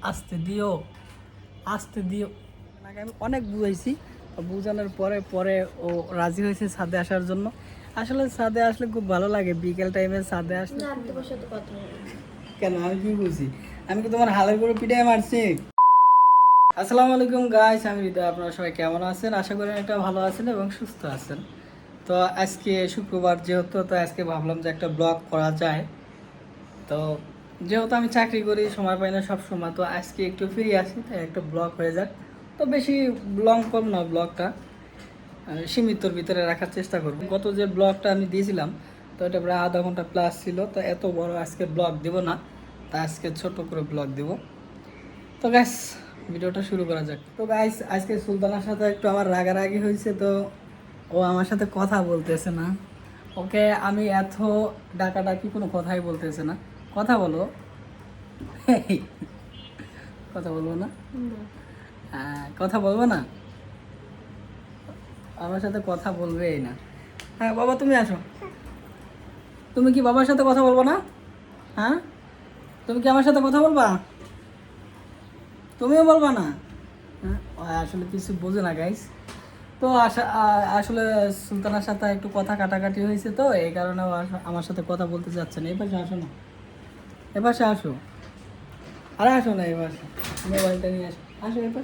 আসতে দিও, আসতে দিও। আগে আমি অনেক বুঝাইছি, বুঝানোর পরে পরে ও রাজি হয়েছে ছাদে আসার জন্য। আসলে ছাদে আসলে খুব ভালো লাগে, বিকেল টাইমে ছাদে আসলে। না, আমি তোমার সাথে কথা বলবো। কেন, আমি কি বলছি? আমি কি তোমার হালের করে পিটাই মারছি? আসসালামু আলাইকুম গাইস, আমি হৃদয়। আপনারা সবাই কেমন আছেন? আশা করি একটা ভালো আছেন এবং সুস্থ আছেন। তো আজকে শুক্রবার যেহেতু, তো আজকে ভাবলাম যে একটা ব্লগ করা যায়। তো যেহেতু আমি চাকরি করি, সময় পাই না সব সময়, তো আজকে একটু ফ্রি আছি, তাই একটা ব্লগ হয়ে যাক। তো বেশি লং করব না ব্লগটা, সীমিতর ভিতরে রাখার চেষ্টা করব। গত যে ব্লগটা আমি দিয়েছিলাম, তো এটা প্রায় আধা ঘন্টা প্লাস ছিল, তো এত বড় আজকে ব্লগ দেব না, তা আজকে ছোট করে ব্লগ দেব। তো গাইস, ভিডিওটা শুরু করা যাক। তো গাইস, আজকে সুলতানার সাথে একটু আমার রাগারাগি হয়েছে, তো ও আমার সাথে কথা বলতেছে না। ওকে আমি এত ডাকাডাকি কোনো কথাই বলতেছে না। কথা বলো। কথা বলবো না? কথা বলবো না, আমার সাথে কথা বলবেই না। হ্যাঁ বাবা, তুমি আসো। তুমি কি বাবার সাথে কথা বলবো না? হ্যাঁ, তুমি কি আমার সাথে কথা বলবা? তুমিও বলবা না? হ্যাঁ, ও আসলে কিছু বোঝে না গাইস। তো আসলে সুলতানার সাথে একটু কথা কাটাকাটি হয়েছে, তো এই কারণে ও আমার সাথে কথা বলতে চাচ্ছে না। এবার আসো না, এবার আসো। আরে আসো না, এবার মোবাইলটা নিয়ে আসো। আসো এবার,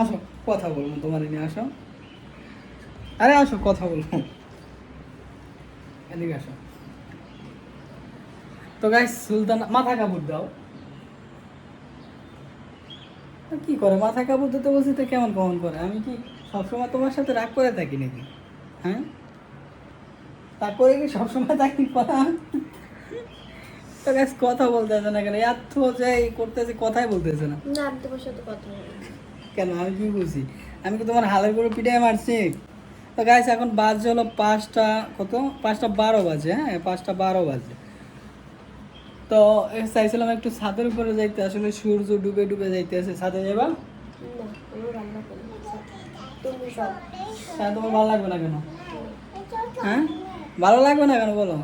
আসো কথা বলবো তোমার নিয়ে, আসো। আরে আসো, কথা বলবো, এদিকে আসো। তো গাইস, সুলতান মাথা কাপড় দাও। কি করে মাথা কাপড় দিতে বলছি, তো কেমন কেমন করে? আমি কি সবসময় তোমার সাথে রাগ করে থাকি নাকি? হ্যাঁ, তারপরে কি সবসময় থাকি কথা? তো গাইস, কথা বলতেছে না কেন? এত যে করতেছে, কথাই বলতেছে না না, আমি তোমার সাথে কথা বলবো। কেন? আমি কি বলছি? আমি কি তোমার হালের করে পিটাই মারছি? তো গাইস, এখন বাজে হলো 5টা, কত, 5টা 12 বাজে। হ্যাঁ, 5টা 12 বাজে। তো চাইছিলাম একটু ছাদের উপরে যাইতে, আসলে সূর্য ডুবে ডুবে যাইতেছে। ছাদে যাবা? না, আমি রান্না করবো। তুমি যাও। হ্যাঁ, তোমার ভালো লাগবে না কেন? হ্যাঁ, ভালো লাগবে না কেন বলো?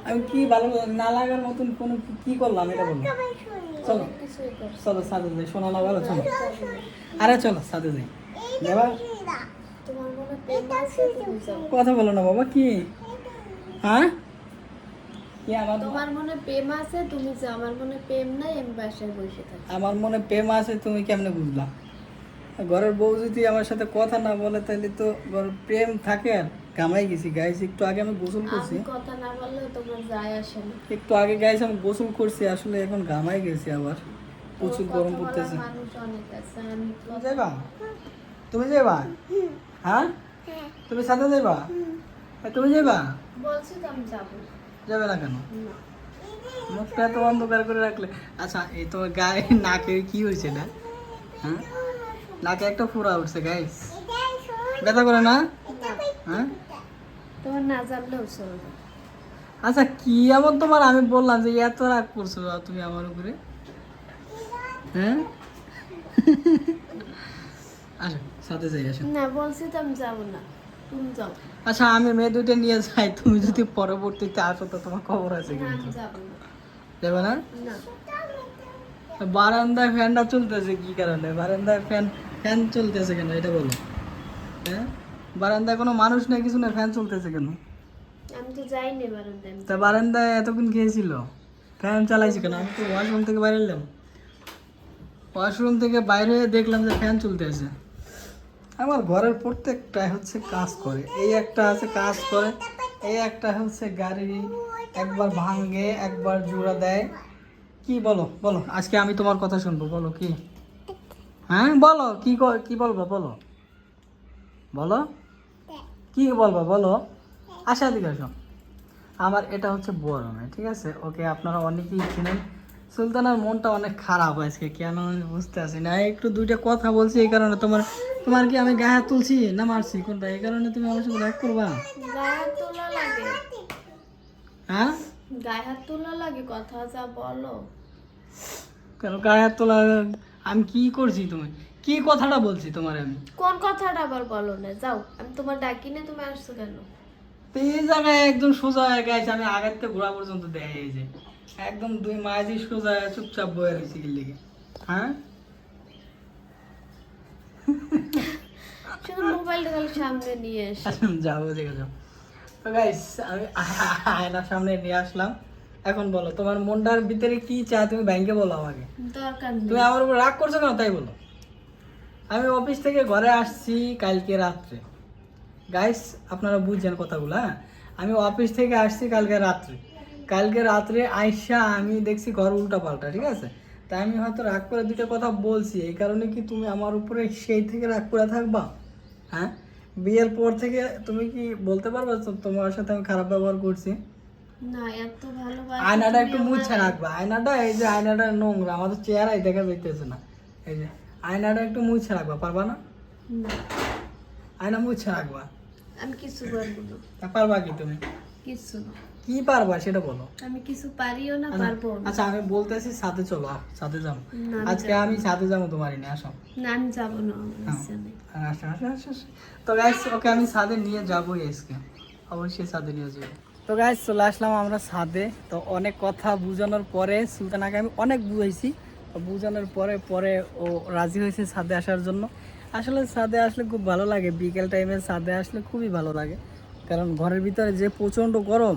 আমি কি ভালো না লাগার মতন কোনো কি করলাম এটা বলো? চলো, অনেক কিছুই করছো। চলো ছাদে যাই। শোনা না, বলো চলো। আরে চলো ছাদে যাই। যাবা? তোমার মনে প্রেম আছে, তুমি যাও। কথা বলো না বাবা, কি? হ্যাঁ, কি আমার তোমার মনে প্রেম আছে, তুমি যাও। আমার মনে প্রেম নাই, আমি বাসায় বসে থাকি। আমার মনে প্রেম আছে তুমি কেমনে বুঝলা? ঘরের বউ যদি আমার সাথে কথা না বলে, তাহলে তো ঘরের প্রেম থাকে? আর কামাই গেছি গাইছি, একটু আগে আমি গোসল করছি। আমি কথা না বললে তোমার যায় আসে না। একটু আগে গাইছি, আমি গোসল করছি, আসলে এখন ঘামাই গেছি আবার, প্রচুর তো গরম কথা বলার পড়তেছে। মানুষ অনেক আছে, আমি তুমি যাইবা? তুমি যাইবা? হ্যাঁ, তুমি সাথে যাইবা? তুমি যাইবা? বলছি তো আমি যাবো। যাবে না কেন? না, মুখটা এত অন্ধকার করে রাখলে। আচ্ছা, এই তোমার গায়ে নাকে কি হয়েছে না? হ্যাঁ, নাকে একটা ফোড়া উঠছে গাইস, ব্যথা করে না? না, হ্যাঁ, তোমার না জানলেও চলবে। আচ্ছা কি এমন তোমার আমি বললাম যে এত রাগ করছো তুমি আমার উপরে? হ্যাঁ, আসো সাথে যাই, আসো। না, বলছি তো আমি যাবো না, তুমি যাও। আচ্ছা, আমি মেয়ে দুইটা নিয়ে যাই, তুমি যদি পরবর্তীতে আসো তো তোমার খবর আছে না, কিন্তু। আমি যাবো না। যাবে না? না, বারান্দায় ফ্যানটা চলতেছে কি কারণে? বারান্দায় ফ্যান ফ্যান চলতেছে কেন এটা বলো? হ্যাঁ, বারান্দায় কোনো মানুষ নেই, কিছু না, ফ্যান চলতেছে কেন? আমি তো যাইনি বারান্দায়। তা বারান্দায় এতক্ষণ খেয়েছিল, ফ্যান চালাইছি কেন? আমি তো ওয়াশরুম থেকে বাইরে এলাম, ওয়াশরুম থেকে বাইরে হয়ে দেখলাম যে ফ্যান চলতেছে। আমার ঘরের প্রত্যেকটাই হচ্ছে কাজ করে, এই একটা আছে কাজ করে, এই একটা হচ্ছে গাড়ি একবার ভাঙে একবার জোড়া দেয়। কি বলো বলো, আজকে আমি তোমার কথা শুনবো, বলো কি? হ্যাঁ বলো, কি বলবো বলো, বলো কি বলবো বলো। আশা দিকে আসো। আমার এটা হচ্ছে বড় মেয়ে, ঠিক আছে? ওকে আপনারা অনেকেই চিনেন। সুলতানার মনটা অনেক খারাপ আজকে, কেন আমি বুঝতে পারছি না। একটু দুইটা কথা বলছি এই কারণে, তোমার তোমার কি আমি গায়ে হাত তুলছি না মারছি কোনটা? এই কারণে তুমি আমার সাথে রাগ করবা? গায়ে হাত তোলা লাগে। হ্যাঁ, গায়ে হাত তোলা লাগে, কথা যা বলো। কেন গায়ে হাত তোলা? আমি কি করছি? তুমি কি কথাটা বলছি তোমার আমি? কোন কথাটা আবার বলো না, যাও। আমি তোমার ডাকি না, তুমি আসছো কেন? তো এই জায়গায় একদম সোজা হয়ে গেছে, আমি আগের থেকে ঘোরা পর্যন্ত দেয়, এই যে একদম দুই মাঝি সোজা চুপচাপ বয়ে রয়েছি কি লিগে। হ্যাঁ শুধু মোবাইলটা খালি সামনে নিয়ে এসে যাবো দেখে যাও। তো গাইস আমি আয়নার সামনে নিয়ে আসলাম। এখন বলো তোমার মনটার ভিতরে কি চায়, তুমি ব্যাংকে বলো আমাকে। দরকার তুমি নেই। আমার উপর রাগ করছো কেন তাই বলো। আমি অফিস থেকে ঘরে আসছি কালকে রাত্রে। গাইস আপনারা বুঝছেন কথাগুলো, হ্যাঁ। আমি অফিস থেকে আসছি কালকে রাত্রে আইসা আমি দেখছি ঘর উল্টা পাল্টা, ঠিক আছে। তাই আমি হয়তো রাগ করে দুটো কথা বলছি, এই কারণে কি তুমি আমার উপরে সেই থেকে রাগ করে থাকবা? হ্যাঁ, বিয়ের পর থেকে তুমি কি বলতে পারবে তোমার সাথে আমি খারাপ ব্যবহার করছি? না, এত ভালোবাসা আয়নাটা তুমি একটু আমার- মুছে রাখবা। আয়নাটা, এই যে আয়নাটা নোংরা, আমাদের চেহারাই দেখা যাইতেছে না। এই যে আয়নাটা একটু মুছে রাখবা, পারবা না? না, আয়না মুছে রাখবা। আমি কিছু পারবো না, তা পারবা কি তুমি? কিছু না। কি পারবা সেটা বলো। আমি কিছু পারিও না, পারবো না। আচ্ছা আমি বলতেছি সাথে চলো, সাথে যাবো। না, আমি আজকে যাবো আমি সাথে যাবো তোমার নিয়ে, আসো। না, আমি যাবো না, আমার ইচ্ছা নেই। আসো আসো আসো আসো। তো গাইস ওকে আমি সাথে নিয়ে যাবোই আজকে, অবশ্যই সাথে নিয়ে যাবো। তো গাইস চলে আসলাম আমরা সাথে। তো অনেক কথা বোঝানোর পরে সুলতানাকে আমি অনেক বুঝাইছি, তো বোঝানোর পরে পরে ও রাজি হয়েছে ছাদে আসার জন্য। আসলে ছাদে আসলে খুব ভালো লাগে, বিকেল টাইমে ছাদে আসলে খুবই ভালো লাগে, কারণ ঘরের ভিতরে যে প্রচণ্ড গরম,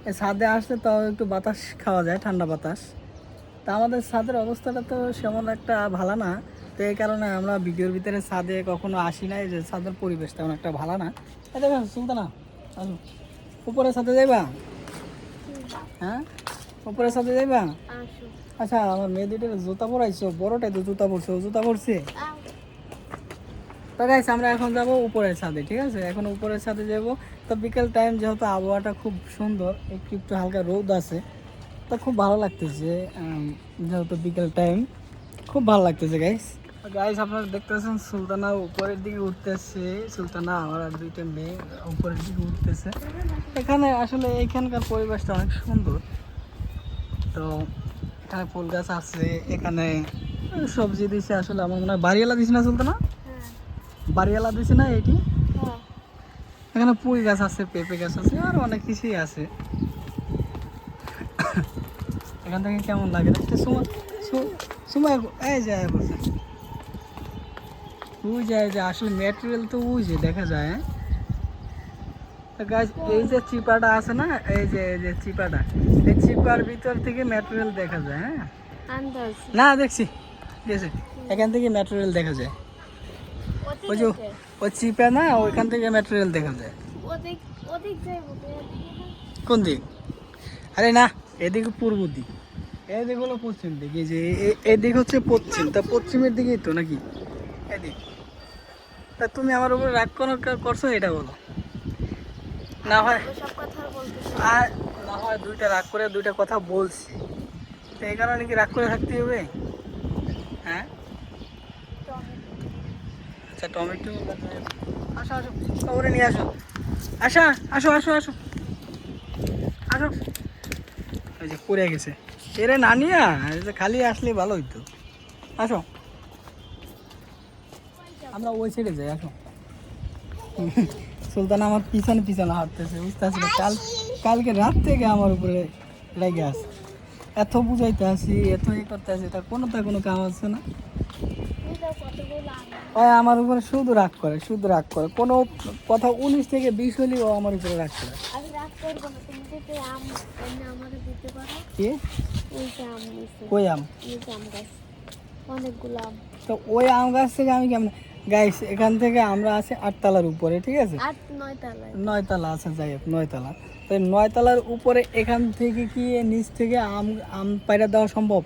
এই ছাদে আসলে তাও একটু বাতাস খাওয়া যায়, ঠান্ডা বাতাস। তা আমাদের ছাদের অবস্থাটা তো সেমন একটা ভালো না, তো এই কারণে আমরা ভিডিওর ভিতরে ছাদে কখনো আসি না, এই যে ছাদের পরিবেশ তেমন একটা ভালো না। এই দেখেন সুলতানা, আসো উপরে ছাদে যাইবা? হ্যাঁ উপরে ছাদে যাইবা? আসো। আচ্ছা আমার মেয়ে দুটোর জুতা পরাইছো, বড়টাই তো জুতা পরছে, ও জুতা পরছে। আও। তো গাইস আমরা এখন যাব উপরের ছাদে, ঠিক আছে। এখন উপরের ছাদে যাব। তো বিকেল টাইম যেহেতু আবহাওয়াটা খুব সুন্দর, একটু একটু হালকা রোদ আছে, তো খুব ভালো লাগতেছে। যেহেতু বিকেল টাইম খুব ভালো লাগতেছে গাইস। গাইস আপনারা দেখতেছেন সুলতানা উপরের দিকে উঠতেছে, সুলতানা আমার আর দুইটা মেয়ে উপরের দিকে উঠতেছে। এখানে আসলে এইখানকার পরিবেশটা অনেক সুন্দর। তো এখানে ফুল গাছ আছে, এখানে সবজি দিছে, আসলে আমার মনে হয় বাড়িওয়ালা দিছে না সুলতানা? হ্যাঁ, বাড়িওয়ালা দিছে না এটি? হ্যাঁ। এখানে পুঁই গাছ আছে, পেঁপে গাছ আছে, আর অনেক কিছুই আছে। এখান থেকে কেমন লাগে দেখতে? সময় সময় এই যায় বলছে ওই যায় যে আসলে ম্যাটেরিয়াল তো ওই যে দেখা যায়, হ্যাঁ। তো গাছ এই যে চিপাটা আছে না, এই যে চিপাটা, এই চিপার ভিতর থেকে ম্যাটেরিয়াল দেখা যায়, হ্যাঁ। আন্দাজ। না দেখছি গেছে, এখান থেকে ম্যাটেরিয়াল দেখা যায়। ওই যে ওই চিপা না, ওইখান থেকে ম্যাটেরিয়াল দেখা যায়। ওদিক ওদিক যাইবো তো, কোন দিক? আরে না, এদিকে পূর্ব দিক, এদিক হলো পশ্চিম দিক। এই যে এদিক হচ্ছে পশ্চিম, তা পশ্চিমের দিকেই তো নাকি এদিক। তা তুমি আমার উপরে রাগ করছো এটা বলো। না হয় ওসব কথা আর বলতেছি না। আর না হয় দুইটা রাগ করে দুইটা কথা বলছি, তো এই কারণে কি রাগ করে থাকতে হবে? হ্যাঁ আচ্ছা টমেটো, আসো আসো ওরে নিয়ে আসো, আসা আসো আসো আসো আসো। ওই যে পড়ে গেছে, এরে না নিয়া, এই যে খালি আসলে ভালো হইতো। আসো আমরা ওই সাইডে যাই, আসো। সুলতান আমার পিছনে পিছনে হাঁটতেছে, বুঝতে পারছি না। কালকে রাত থেকে আমার উপরে লেগে আছে, এত বুঝাইতে আসি, এত করতে আসি, তা কোনো কাম আছে না। ও আমার উপরে শুধু রাগ করে, কোনো কথা 19 থেকে 20 হলেও ও আমার উপরে রাগ করে। আমি রাগ করবো না, তুমি যদি আম এনে আমাদের দিতে পারো। কি? ওই যে আম নিছে, কই আম? এই যে আম গাছ, অনেকগুলো আম। তো ওই আম গাছ থেকে আমি কেমন গাইস, এখান থেকে আমরা আছি 8 তলার উপরে, ঠিক আছে। 8-9 তলায়। 9 তলা আছে, যাই হোক 9 তলা। তো 9 তলার উপরে এখান থেকে কি নিচ থেকে আম পাইরা দেওয়া সম্ভব?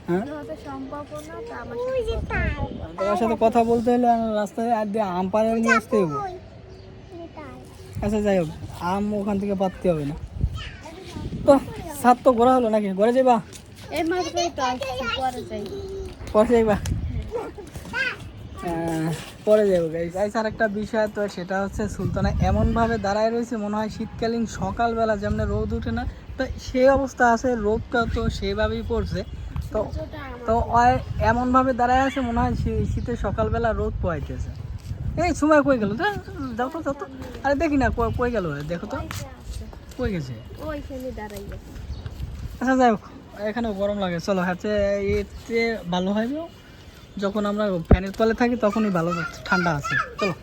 হ্যাঁ হয়তো সম্ভব না, তো আমার সাথে কথা বলো। তোমার সাথে কথা বলতে হলে আমার রাস্তায় আর দিয়ে আম পাড়ে নিয়ে আসতে হবে। আচ্ছা যাই হোক, আম ওখান থেকে পাততে হবে না। তো সাত তো ঘোরা হলো নাকি, ঘরে যাইবা? এই মাত্রই তো আসছি, পরে যাই। পরে যাইবা? পরে যাবো গাইস। আর একটা বিষয় তো সেটা হচ্ছে সুলতানা এমনভাবে দাঁড়ায় রয়েছে, মনে হয় শীতকালীন সকালবেলা যেমন রোদ উঠে না, তো সেই অবস্থা আছে, রোদটা তো সেভাবেই পড়ছে। তো সূর্যটা আমার তো এমনভাবে দাঁড়ায় আছে, মনে হয় শীতের সকালবেলা রোদ পোয়াইতেছে। এই সময় কই গেল? যাও তো আরে দেখি না কই গেল, দেখো তো ওই যে আছে, কই গেছে। ওইখানে দাঁড়াই আছে। আচ্ছা যাই হোক, এখানেও গরম লাগে। চলো হাতে এতে ভালো হবে যখন আমরা ফ্যানের তলে থাকি তখনই ভালো ঠান্ডা আছে। চলো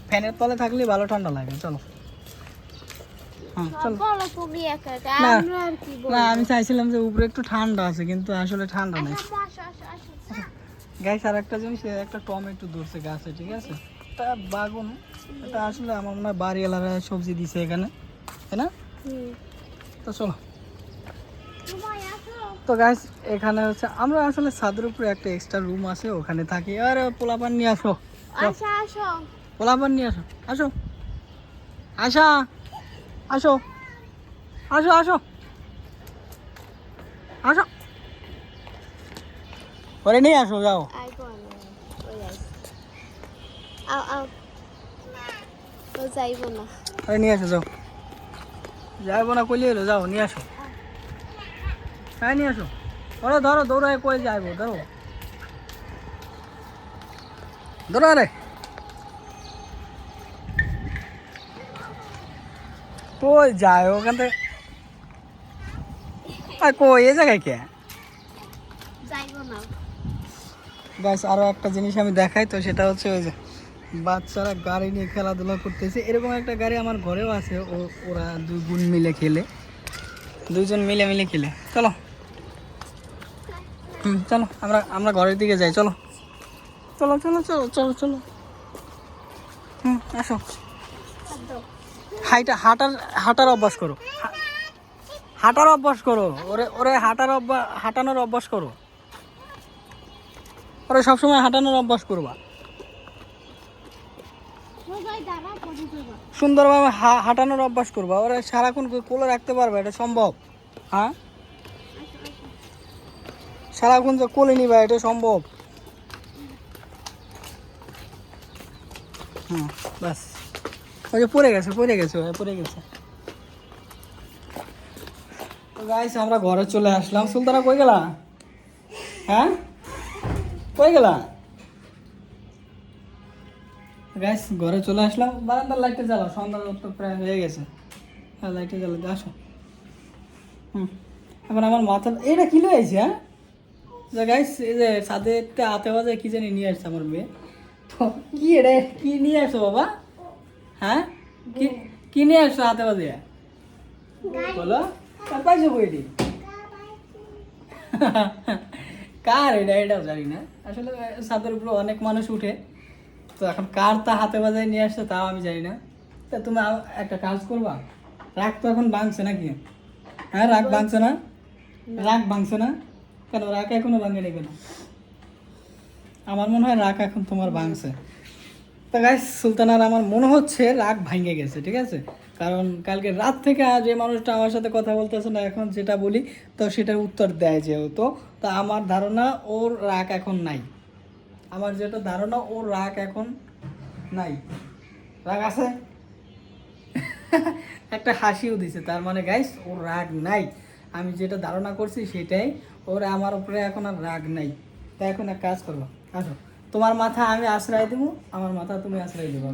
ফ্যানের তলে থাকলেই ভালো ঠান্ডা লাগে। চলো হ্যাঁ চলো। বলো তুমি একা একা, না, আমরা আর কি বলবো। না আমি চাইছিলাম যে উপরে একটু ঠান্ডা আছে কিন্তু আসলে ঠান্ডা নেই। আসো, আসো, আসো, আসো। গাছ আর একটা জিনিস, একটা টমেটো ধরছে গাছে, ঠিক আছে? তা বাগুন, এটা আসলে আমার মনে হয় বাড়িওয়ালারা সবজি দিছে এখানে, তাই না? হুম। তো চলো। তোমায় আসো। তো গাছ এখানে হচ্ছে আমরা আসলে ছাদের উপরে একটা এক্সট্রা রুম আছে, ওখানে থাকি। আরে পোলাপান নিয়ে আসো, আসো, আসো। পোলাপান নিয়ে আসো, আসো আশা, আসো আসো আসো আসো, ওরে নিয়ে আসো, যাও। আইবো না, ওই আইস। আও, আও। ও যাইবো না। ওরে নিয়ে আসো, যাও। যাইবো না কইলে হলো, যাও নিয়ে আসো। হ্যাঁ নিয়ে আসো। ওরে ধরো, দৌড়ায় কই যাইবো, ধরো ধরো। আরে কই যায় ওখান থেকে? আর কই এই জায়গায় কে? যাইবো না। গাইস আরো একটা জিনিস আমি দেখাই, তো সেটা হচ্ছে ওই যে বাচ্চারা গাড়ি নিয়ে খেলাধুলা করতেছে। এরকম একটা গাড়ি আমার ঘরেও আছে, ওরা দুই বোন মিলে খেলে, দুইজন মিলে মিলে খেলে। চলো চলো আমরা আমরা ঘরের দিকে যাই। চলো চলো চলো চলো চলো চলো। আসো। হাঁটার হাঁটার অভ্যাস করো, হাঁটার অভ্যাস করো। ওরে ওরে হাঁটানোর অভ্যাস করো। ওরে সবসময় হাঁটানোর অভ্যাস করবা। সবাই দাঁড়া, পড়ে যাবা। সুন্দরভাবে হাঁটানোর অভ্যাস করবা। ওরা সারাক্ষণ কোলে রাখতে পারবে, এটা সম্ভব? হ্যাঁ, সারাক্ষণ যে কোলে নিবা, এটা সম্ভব? হুম, বাস। ওই যে পড়ে গেছে, পড়ে গেছে, পড়ে গেছে। তো গাইস আমরা ঘরে চলে আসলাম। সুলতানা কই গেলা? হ্যাঁ কই গেলা? গাইস ঘরে চলে আসলাম। বারান্দার লাইটটা জ্বালাও, সন্ধ্যা তো প্রায় হয়ে গেছে। হ্যাঁ লাইটটা জ্বালাতে আসো। এখন আমার মাথা এটা কি লয়েছে? হ্যাঁ গাইস এই যে ছাদেরটা হাতে বাজে কি জানি নিয়ে আসছে আমার মেয়ে। তো কি এটা, কি নিয়ে আসছো বাবা? হ্যাঁ কি কি নিয়ে আসছো হাতে বাজে? বলো পাইছো বইটি? কার এটা, এটাও জানি না আসলে। ছাদের উপরে অনেক মানুষ উঠে, তো এখন কার তা হাতে বাজায় নিয়ে আসছে তাও আমি জানি না। তা তুমি একটা কাজ করবা, রাগ তো এখন ভাঙছে নাকি? হ্যাঁ রাগ ভাঙছে না? রাগ ভাঙছে না কেন? রাগ এখনো ভাঙেনি কেন? আমার মনে হয় রাগ এখন তোমার ভাঙছে। তো গাইস সুলতানার আমার মনে হচ্ছে রাগ ভাঙে গেছে, ঠিক আছে? কারণ কালকে রাত থেকে যে মানুষটা আমার সাথে কথা বলতেছে না, এখন যেটা বলি তো সেটার উত্তর দেয় যেহেতু, তা আমার ধারণা ওর রাগ এখন নাই। আমার যেটা ধারণা ওর রাগ এখন নাই। রাগ আছে? একটা হাসিও দিছে, তার মানে গাইস ওর রাগ নাই। আমি যেটা ধারণা করছি সেটাই, ওর আমার উপরে এখন আর রাগ নাই। তাই এখন এক কাজ করবো, আসো। তোমার মাথা আমি আশ্রয় দেবো, আমার মাথা তুমি আশ্রয় দেবো।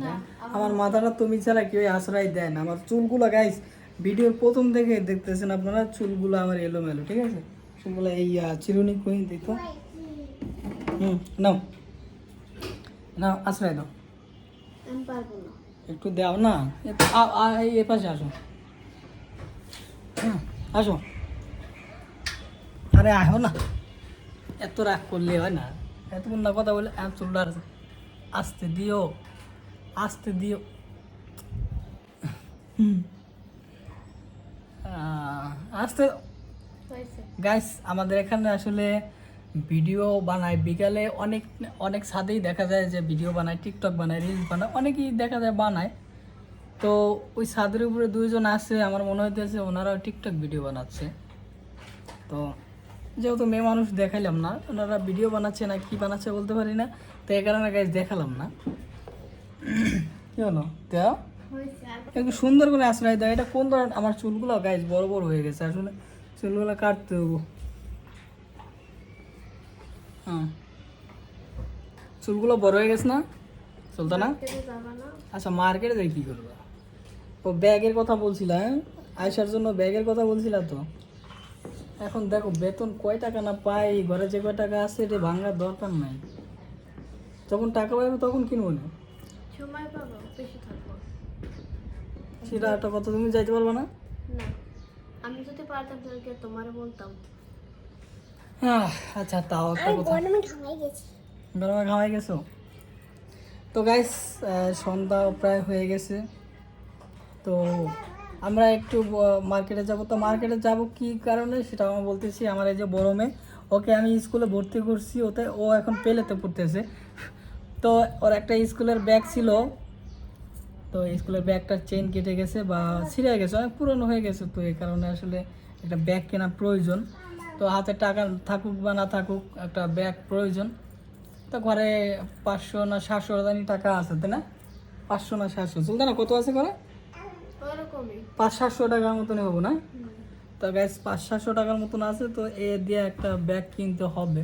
আমার মাথাটা তুমি ছাড়া কেউ আশ্রয় দেয় না। আমার চুলগুলো গাইস ভিডিওর প্রথম থেকে দেখতেছেন আপনারা, চুলগুলো আমার এলোমেলো, ঠিক আছে? চুলগুলো এই চিরুনি কই দিত। নাও নাও আশ্রয় দাও। আমি পারবো না। একটু দাও না। এ পাশে আসো, আসো। আরে আহো না, এত রাগ করলে হয় না। এতক্ষণ না কথা বলে চুলটা আস্তে দিও, আস্তে দিও। আস্তে। হয়েছে। গাইস আমাদের এখানে আসলে ভিডিও বানায় বিকালে, অনেক অনেক ছাদেই দেখা যায় যে ভিডিও বানায়, টিকটক বানায়, রিলস বানায়, অনেকেই দেখা যায় বানায়। তো ওই ছাদের উপরে দুইজন আছে, আমার মনে হইতেছে ওনারা টিকটক ভিডিও বানাচ্ছে। তো যেহেতু মেয়ে মানুষ দেখাইলাম না, ওনারা ভিডিও বানাচ্ছে না কি বানাচ্ছে বলতে পারি না, তো এই কারণে গাইজ দেখালাম না। কি হলো দেও? হয়েছে। আর একটু সুন্দর করে আশ্রয় দেয়। এটা কোন ধরনের? আমার চুলগুলো গাইজ বড় বড় হয়ে গেছে, আসলে চুলগুলো কাটতে হবো। হ্যাঁ চুলগুলো বড় হয়ে গেছে না সুলতানা? কেটে যাবা না। আচ্ছা মার্কেটে যাই কী করবা? ও ব্যাগের কথা বলছিলা? হ্যাঁ আয়সার জন্য ব্যাগের কথা বলছিলা তো? এখন দেখো বেতন কয় টাকা না পাই, ঘরে যে কয় টাকা আছে এটা ভাঙার দরকার নাই। যখন টাকা পাবো তখন কিনবো না। সময় পাবো, বেশি থাকবো সেটা একটা কথা, তুমি যাইতে পারবে না। না। আমি যদি পারতাম তাহলে কি তোমারে বলতাম? আচ্ছা, তাও একটা কথা। গরমে ঘামাই গেছি। গরমে ঘামাই গেছো? তো গাইস, সন্ধ্যা প্রায় হয়ে গেছে। তো আমরা একটু মার্কেটে যাব। তো মার্কেটে যাব কি কারণে সেটা আমি বলতেছি। আমার এই যে বড় মেয়ে, ওকে আমি স্কুলে ভর্তি করছি, ও এখন পেলেতে পড়তেছে। তো ওর একটা স্কুলের ব্যাগ ছিল, তো স্কুলের ব্যাগটার চেন কেটে গেছে বা ছিঁড়ে গেছে, অনেক পুরনো হয়ে গেছে। তো এই কারণে আসলে একটা ব্যাগ কেনা প্রয়োজন। তো হাতে টাকা থাকুক বা না থাকুক, একটা ব্যাগ প্রয়োজন। তো ঘরে 500 না 700 জানি টাকা আছে, তাই না? 500 না 700 চলতে না, কত আছে ঘরে? ওরকমই। 500-700 টাকার মতনই হবো না? তো গ্যাস 500-700 টাকার মতন আছে, তো এ দিয়ে একটা ব্যাগ কিনতে হবে।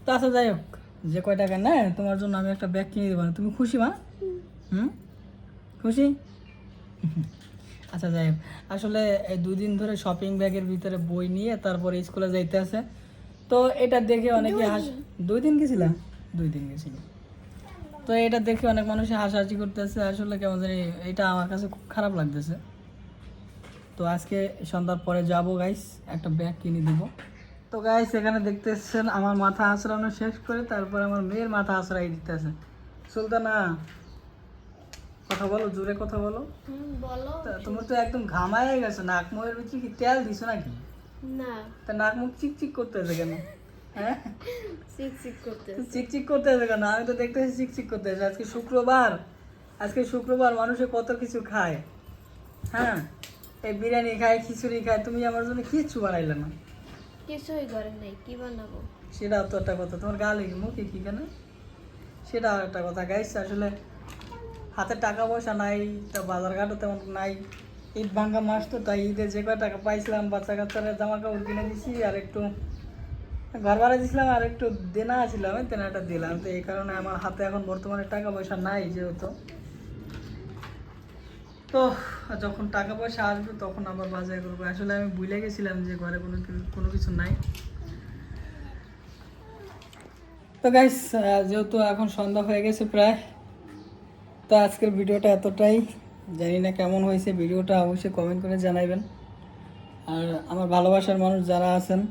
তো আচ্ছা, যাই হোক, যে কয় টাকা নেয় তোমার জন্য আমি একটা ব্যাগ কিনে দেবো। তুমি খুশি মা? খুশি? আচ্ছা, যাই হোক, আসলে এই 2 দিন ধরে শপিং ব্যাগের ভিতরে বই নিয়ে তারপরে স্কুলে যাইতে আছে। তো এটা দেখে অনেকে 2 দিন গেছিলাম, 2 দিন গেছিলাম। তো এটা দেখে অনেক মানুষ হাসাহাসি করতেছে, আসলে কেমন জানি এটা আমার কাছে খুব খারাপ লাগতেছে। তো আজকে সন্ধ্যার পরে যাব গাইস, একটা ব্যাগ কিনে দিব। তো গাইস, এখানে দেখতেছেন আমার মাথা আঁচড়ানো শেষ করে তারপরে আমার মেয়ের মাথা আঁচড়াই দিতেছে। সুলতানা, কথা বলো, জোরে কথা বলো। বলো। তোমার তো একদম ঘামায় গেছে, নাক মুখের ভিতরে কি তেল দিছো নাকি? না, তা নাক মুখ চিকচিক করতেছে কেন? হ্যাঁ, চিক করতে। চিকচিক করতেছে কেন? আমি তো দেখতেছি চিকচিক করতেছে। আজকে শুক্রবার, আজকে শুক্রবার, মানুষে কত কিছু খায়। হ্যাঁ, এই বিরিয়ানি খায়, খিচুড়ি খায়, তুমি আমার জন্য কিচ্ছু বানাইলে না। কিছুই ঘরে নেই, কি বানাবো? সেটাও তো একটা কথা। তোমার গা লেগে মুখে কি কেন, সেটাও একটা কথা। গাইস, আসলে হাতে টাকা পয়সা নাই, তা বাজার ঘাটও তেমন নাই। ঈদ ভাঙ্গা মাস তো, তাই ঈদে যে কয় টাকা পাইছিলাম বাচ্চা কাচ্চারা জামা কাপড় কিনে দিছি, আর একটু ঘর ভাড়া দিয়েছিলাম, আর একটু দেনা ছিল, আমি দেনাটা দিলাম। তো এই কারণে আমার হাতে এখন বর্তমানে টাকা পয়সা নাই যেহেতু। তো যখন টাকা পয়সা আসবে তখন আবার বাজার করবো। আসলে আমি ভুলে গেছিলাম যে ঘরে কোনো কিছু নাই। তো গাইস, যেহেতু এখন সন্ধ্যা হয়ে গেছে প্রায়, তো আজকের ভিডিওটা এতটাই। জানি না কেমন হয়েছে ভিডিওটা, অবশ্যই কমেন্ট করে জানাবেন। আর আমার ভালোবাসার মানুষ যারা আছেন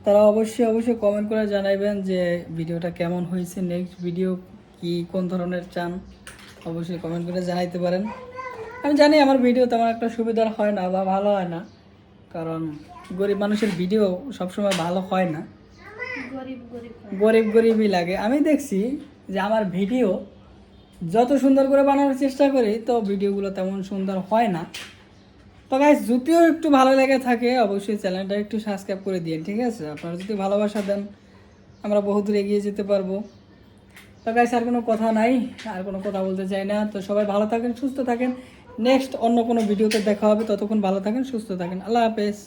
তারা অবশ্যই কমেন্ট করে জানাবেন যে ভিডিওটা কেমন হয়েছে, নেক্সট ভিডিও কি কোন ধরনের চান, অবশ্যই কমেন্ট করে জানাইতে পারেন। আমি জানি আমার ভিডিও তেমন একটা সুবিধার হয় না বা ভালো হয় না, কারণ গরিব মানুষের ভিডিও সবসময় ভালো হয় না, গরিবই লাগে। আমি দেখছি যে আমার ভিডিও যত সুন্দর করে বানানোর চেষ্টা করি, তো ভিডিওগুলো তেমন সুন্দর হয় না। তো গাইস, যদিও একটু ভালো লেগে থাকে অবশ্যই চ্যানেলটা একটু সাবস্ক্রাইব করে দিন, ঠিক আছে? আপনারা যদি ভালোবাসা দেন আমরা বহুদূর এগিয়ে যেতে পারবো। তো গাইস, আর কোনো কথা নাই, আর কোনো কথা বলতে চাই না। তো সবাই ভালো থাকেন, সুস্থ থাকেন। নেক্সট অন্য কোনো ভিডিওতে দেখা হবে, ততক্ষণ ভালো থাকেন, সুস্থ থাকেন। আল্লাহ হাফেজ।